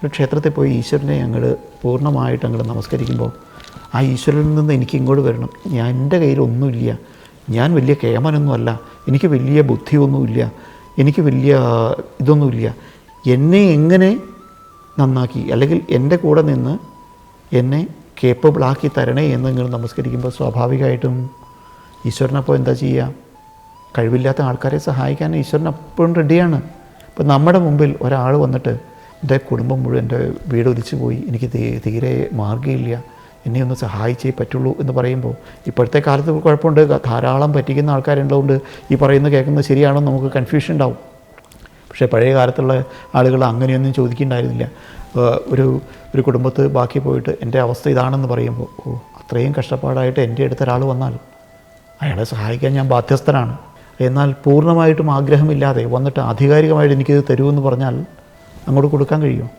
ഒരു ക്ഷേത്രത്തിൽ പോയി ഈശ്വരനെ അങ്ങോട്ട് പൂർണ്ണമായിട്ട് അങ്ങോട്ട് നമസ്കരിക്കുമ്പോൾ ആ ഈശ്വരനിൽ നിന്ന് എനിക്ക് ഇങ്ങോട്ട് വരണം. എൻ്റെ കയ്യിലൊന്നുമില്ല, ഞാൻ വലിയ കേമനൊന്നുമല്ല, എനിക്ക് വലിയ ബുദ്ധിയൊന്നുമില്ല, എനിക്ക് വലിയ ഇതൊന്നുമില്ല. എന്നെ എങ്ങനെ നന്നാക്കി അല്ലെങ്കിൽ എൻ്റെ കൂടെ നിന്ന് എന്നെ കേപ്പബിളാക്കി തരണേ എന്ന് നിങ്ങൾ നമസ്കരിക്കുമ്പോൾ സ്വാഭാവികമായിട്ടും ഈശ്വരനപ്പോൾ എന്താ ചെയ്യുക? കഴിവില്ലാത്ത ആൾക്കാരെ സഹായിക്കാൻ ഈശ്വരൻ അപ്പോഴും റെഡിയാണ്. ഇപ്പം നമ്മുടെ മുമ്പിൽ ഒരാൾ വന്നിട്ട് എൻ്റെ കുടുംബം മുഴുവൻ, എൻ്റെ വീട് ഒലിച്ചു പോയി, എനിക്ക് തീരെ മാർഗ്ഗമില്ല, എന്നെ ഒന്ന് സഹായിച്ചേ പറ്റുള്ളൂ എന്ന് പറയുമ്പോൾ ഇപ്പോഴത്തെ കാലത്ത് കുഴപ്പമുണ്ട്, ധാരാളം പറ്റിക്കുന്ന ആൾക്കാരുള്ളതുകൊണ്ട് ഈ പറയുന്നത് കേൾക്കുന്നത് ശരിയാണോ നമുക്ക് കൺഫ്യൂഷൻ ഉണ്ടാവും. പക്ഷേ പഴയ കാലത്തുള്ള ആളുകൾ അങ്ങനെയൊന്നും ചോദിക്കുന്നുണ്ടായിരുന്നില്ല. ഒരു കുടുംബത്ത് ബാക്കി പോയിട്ട് എൻ്റെ അവസ്ഥ ഇതാണെന്ന് പറയുമ്പോൾ, അത്രയും കഷ്ടപ്പാടായിട്ട് എൻ്റെ അടുത്ത ഒരാൾ വന്നാൽ അയാളെ സഹായിക്കാൻ ഞാൻ ബാധ്യസ്ഥനാണ്. എന്നാൽ പൂർണ്ണമായിട്ടും ആഗ്രഹമില്ലാതെ വന്നിട്ട് ആധികാരികമായിട്ട് എനിക്കിത് തരുമെന്ന് പറഞ്ഞാൽ അങ്ങോട്ട് കൊടുക്കാൻ കഴിയുമോ?